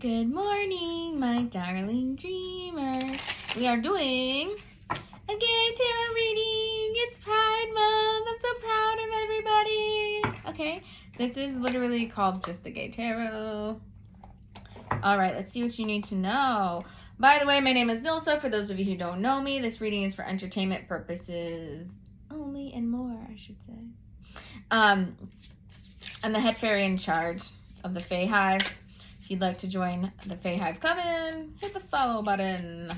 Good morning, my darling dreamer. We are doing a gay tarot reading. It's Pride Month. I'm so proud of everybody. Okay, this is literally called just the gay tarot. All right, let's see what you need to know. By the way, my name is Nilsa. For those of you who don't know me, this reading is for entertainment purposes only and more, I should say. I'm the head fairy in charge of the Fae Hive. If you'd like to join the Fae Hive Coven, hit the follow button.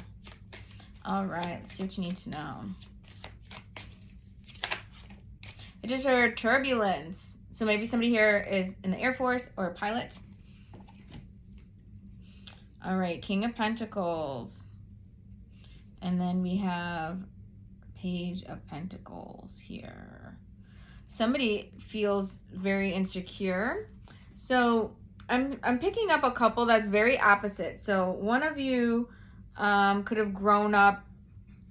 All right, let's see what you need to know. I just heard turbulence. So maybe somebody here is in the Air Force or a pilot. All right, King of Pentacles. And then we have Page of Pentacles here. Somebody feels very insecure. So I'm picking up a couple that's very opposite. So one of you could have grown up,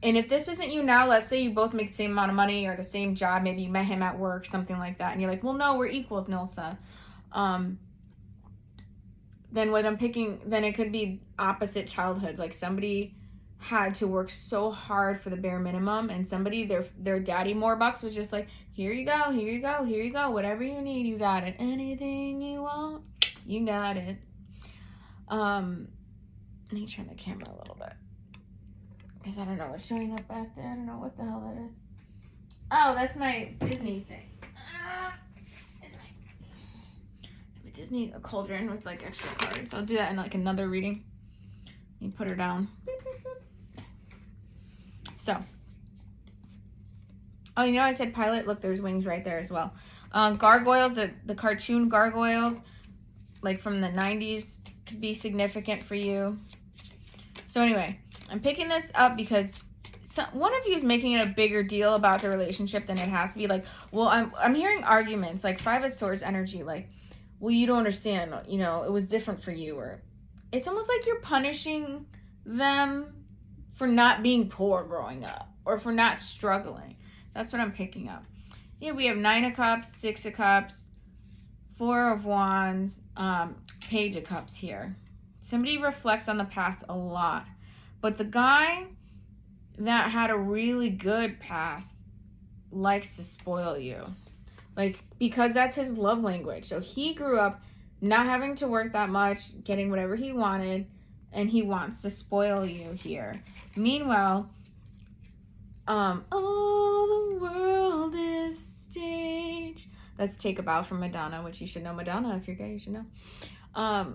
and if this isn't you now, let's say you both make the same amount of money or the same job, maybe you met him at work, something like that, and you're like, well, no, we're equals, Nilsa. Then what I'm picking, then it could be opposite childhoods. Like somebody had to work so hard for the bare minimum, and somebody, their daddy Morebucks was just like, here you go, here you go, here you go, whatever you need, you got it. Anything you want, you got it. Let me turn the camera a little bit, because I don't know what's showing up back there. I don't know what the hell that is. Oh, that's my Disney thing. Disney, a cauldron with like extra cards. I'll do that in like another reading. You put her down. So, oh, you know I said pilot? Look, there's wings right there as well. Gargoyles, the cartoon gargoyles, like from the 90s, could be significant for you. So anyway, I'm picking this up because one of you is making it a bigger deal about the relationship than it has to be. Like, well, I'm hearing arguments, like Five of Swords energy, like, well, you don't understand, you know, it was different for you. Or it's almost like you're punishing them for not being poor growing up or for not struggling. That's what I'm picking up. Yeah, we have 9 of Cups, 6 of Cups, 4 of Wands, Page of Cups here. Somebody reflects on the past a lot. But the guy that had a really good past likes to spoil you. Like, because that's his love language. So he grew up not having to work that much, getting whatever he wanted, and he wants to spoil you here. Meanwhile, all the world is stage. Let's Take a Bow from Madonna, which you should know Madonna. If you're gay, you should know.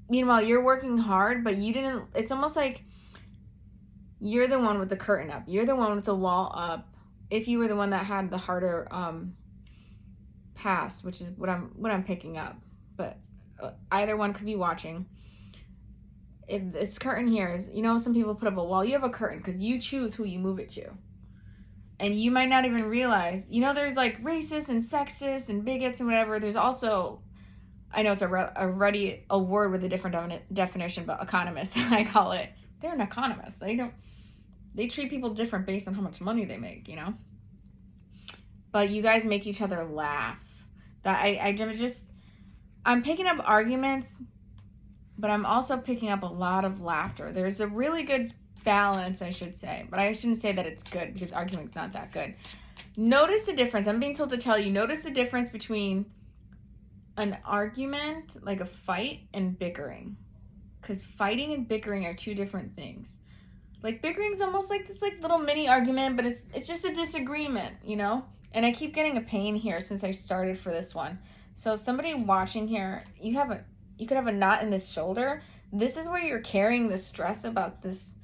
Meanwhile, you're working hard, but you didn't, it's almost like you're the one with the curtain up. You're the one with the wall up. If you were the one that had the harder, past, which is what I'm picking up, but either one could be watching. If this curtain here is, you know, some people put up a wall, you have a curtain because you choose who you move it to, and you might not even realize, you know, there's like racists and sexists and bigots and whatever. There's also, I know it's already a word with a different definition, but economists, I call it. They're an economist. They treat people different based on how much money they make, you know. But you guys make each other laugh. That I'm picking up arguments, but I'm also picking up a lot of laughter. There's a really good balance, I should say. But I shouldn't say that it's good because argument's not that good. Notice the difference. I'm being told to tell you, notice the difference between an argument, like a fight, and bickering. Because fighting and bickering are two different things. Like, bickering's almost like this like little mini argument, but it's just a disagreement, you know? And I keep getting a pain here since I started for this one. So somebody watching here, you could have a knot in this shoulder. This is where you're carrying the stress about this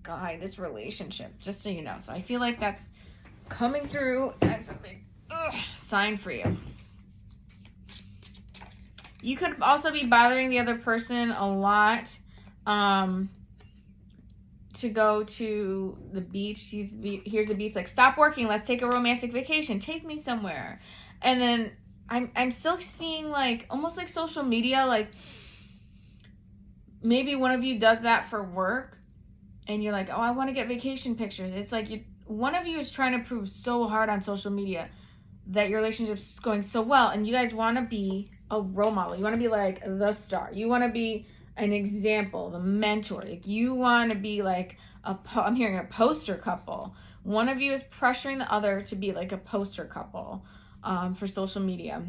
guy, this relationship, just so you know. So I feel like that's coming through as a big sign for you. You could also be bothering the other person a lot. To go to the beach. Here's the beach, like, stop working, let's take a romantic vacation, take me somewhere. And then I'm still seeing like almost like social media, like maybe one of you does that for work and you're like, oh, I want to get vacation pictures. It's like one of you is trying to prove so hard on social media that your relationship's going so well, and you guys want to be a role model. You want to be like the star. You want to be an example, the mentor. Like you want to be like I'm hearing a poster couple. One of you is pressuring the other to be like a poster couple for social media.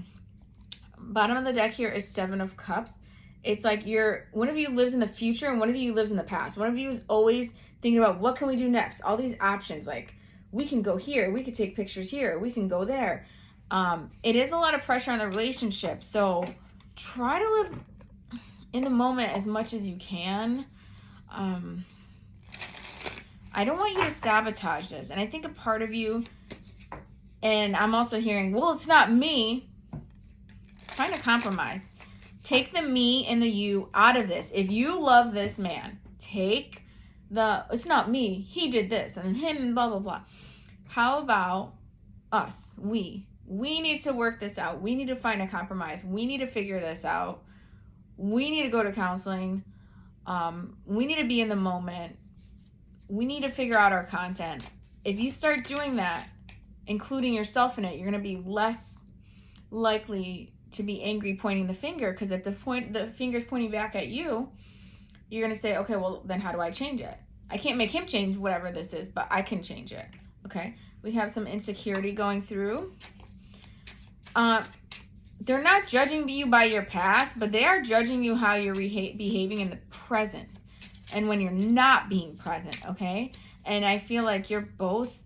Bottom of the deck here is 7 of Cups. It's like one of you lives in the future and one of you lives in the past. One of you is always thinking about what can we do next? All these options, like we can go here, we could take pictures here, we can go there. It is a lot of pressure on the relationship. So try to live in the moment as much as you can. I don't want you to sabotage this. And I think a part of you, and I'm also hearing, well, it's not me. Find a compromise. Take the me and the you out of this. If you love this man, take it's not me, he did this, and him, and blah, blah, blah. How about us? We need to work this out. We need to find a compromise. We need to figure this out. We need to go to counseling. We need to be in the moment. We need to figure out our content. If you start doing that, including yourself in it, you're going to be less likely to be angry pointing the finger, because if the finger's pointing back at you, you're going to say, okay, well, then how do I change it? I can't make him change whatever this is, but I can change it. Okay? We have some insecurity going through. They're not judging you by your past, but they are judging you how you're behaving in the present and when you're not being present, okay? And I feel like you're both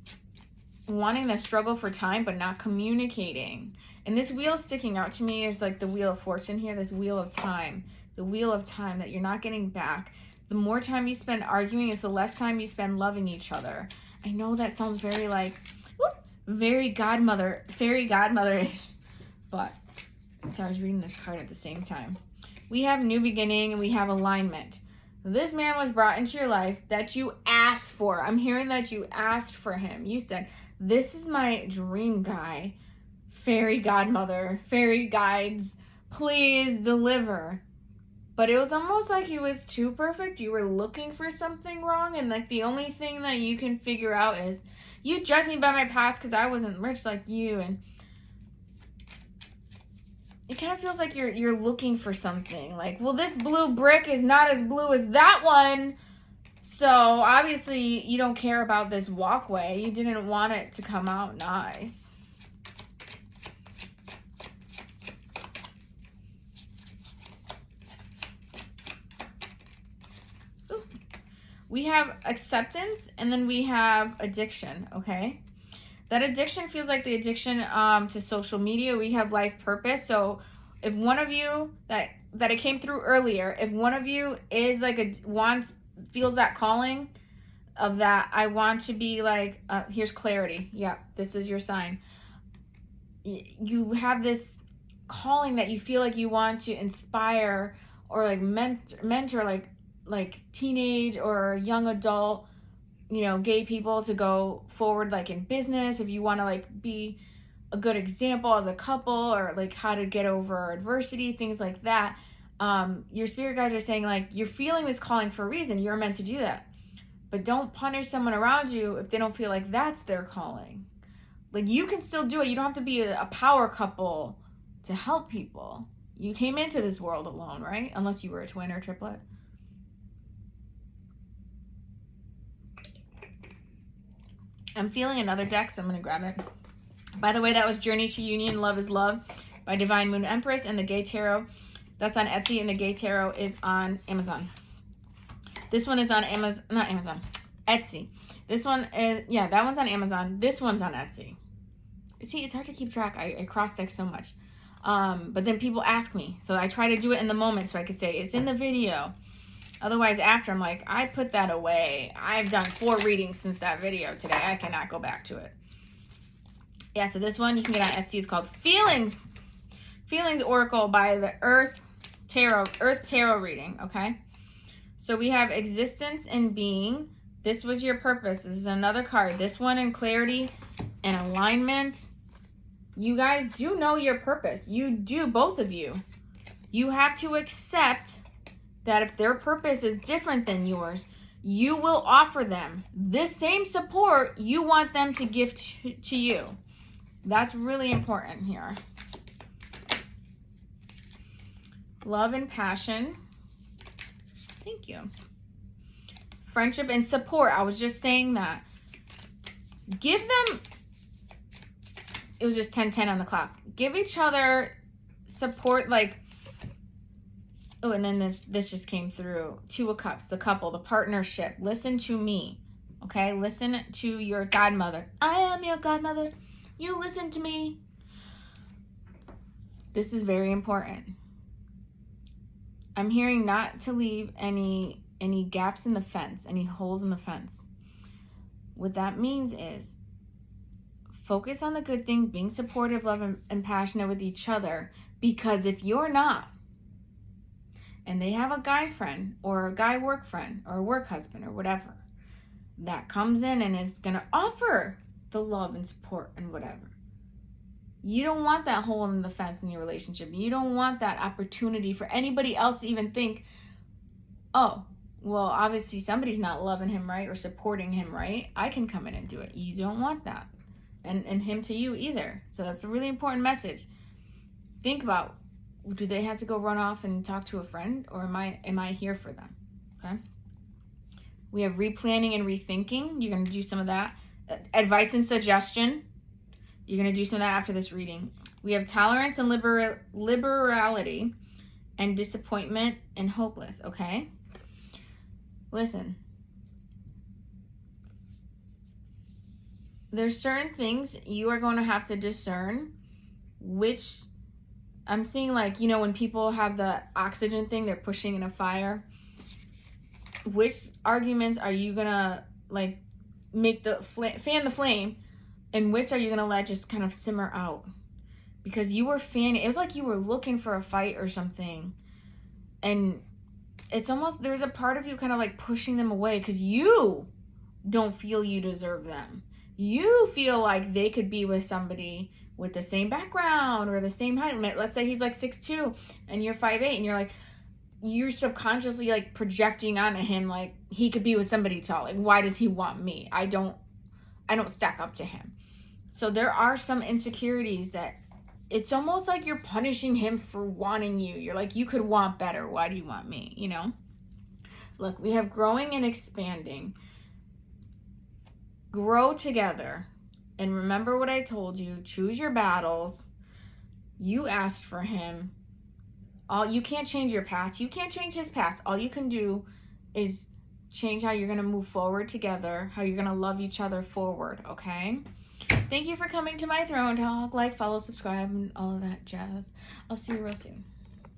wanting the struggle for time, but not communicating. And this wheel sticking out to me is like the Wheel of Fortune here, this wheel of time. The wheel of time that you're not getting back. The more time you spend arguing, it's the less time you spend loving each other. I know that sounds very like, very fairy godmother-ish, but so I was reading this card at the same time. We have new beginning and we have alignment. This man was brought into your life that you asked for. I'm hearing that you asked for him. You said, this is my dream guy. Fairy godmother, fairy guides, please deliver. But it was almost like he was too perfect. You were looking for something wrong. And like the only thing that you can figure out is, you judged me by my past because I wasn't rich like you. And it kind of feels like you're looking for something. Like, well, this blue brick is not as blue as that one. So obviously you don't care about this walkway. You didn't want it to come out nice. We have acceptance and then we have addiction, okay? That addiction feels like the addiction to social media. We have life purpose. So if one of you, that it came through earlier, if one of you is like feels that calling of that, I want to be like, here's clarity. Yeah, this is your sign. You have this calling that you feel like you want to inspire or like mentor like teenage or young adult, gay people to go forward, like in business. If you want to like be a good example as a couple, or like how to get over adversity, things like that. Your spirit guides are saying like, you're feeling this calling for a reason. You're meant to do that. But don't punish someone around you if they don't feel like that's their calling. Like you can still do it. You don't have to be a power couple to help people. You came into this world alone, right? Unless you were a twin or a triplet. I'm feeling another deck, so I'm going to grab it. By the way, that was Journey to Union, Love is Love by Divine Moon Empress, and the Gay Tarot. That's on Etsy, and the Gay Tarot is on Amazon. This one is on Etsy. This one is, yeah, that one's on Amazon. This one's on Etsy. See, it's hard to keep track. I cross-deck so much. But then people ask me, so I try to do it in the moment so I could say, it's in the video. Otherwise, after, I'm like, I put that away. I've done 4 readings since that video today. I cannot go back to it. Yeah, so this one you can get on Etsy. It's called Feelings Oracle by the Earth Tarot reading, okay? So we have existence and being. This was your purpose. This is another card. This one in clarity and alignment. You guys do know your purpose. You do, both of you. You have to accept that if their purpose is different than yours, you will offer them this same support you want them to give to you. That's really important here. Love and passion. Thank you. Friendship and support. I was just saying that. Give them, it was just 10:10 on the clock. Give each other support, like, oh, and then this just came through. Two of Cups, the couple, the partnership. Listen to me, okay? Listen to your godmother. I am your godmother. You listen to me. This is very important. I'm hearing not to leave any gaps in the fence, any holes in the fence. What that means is focus on the good things, being supportive, love, and passionate with each other. Because if you're not, and they have a guy friend or a guy work friend or a work husband or whatever that comes in and is going to offer the love and support and whatever, you don't want that hole in the fence in your relationship. You don't want that opportunity for anybody else to even think, oh, well, obviously somebody's not loving him right or supporting him right. I can come in and do it. You don't want that. And him to you either. So that's a really important message. Think about, do they have to go run off and talk to a friend, or am I here for them? Okay. We have replanning and rethinking. You're going to do some of that. Advice and suggestion. You're going to do some of that after this reading. We have tolerance and liberality and disappointment and hopeless. Okay. Listen. There's certain things you are going to have to discern which, I'm seeing, like, you know, when people have the oxygen thing, they're pushing in a fire. Which arguments are you going to, like, make the fan the flame, and which are you going to let just kind of simmer out? Because you were fanning. It was like you were looking for a fight or something. And it's almost, there's a part of you kind of like pushing them away because you don't feel you deserve them. You feel like they could be with somebody with the same background or the same height. Let's say he's like 6'2" and you're 5'8", and you're like, you're subconsciously like projecting onto him like he could be with somebody tall. Like, why does he want me? I don't stack up to him. So there are some insecurities that it's almost like you're punishing him for wanting you. You're like, you could want better. Why do you want me? You know? Look, we have growing and expanding. Grow together. And remember what I told you. Choose your battles. You asked for him. You can't change your past. You can't change his past. All you can do is change how you're going to move forward together, how you're going to love each other forward, okay? Thank you for coming to my throne talk. Like, follow, subscribe, and all of that jazz. I'll see you real soon.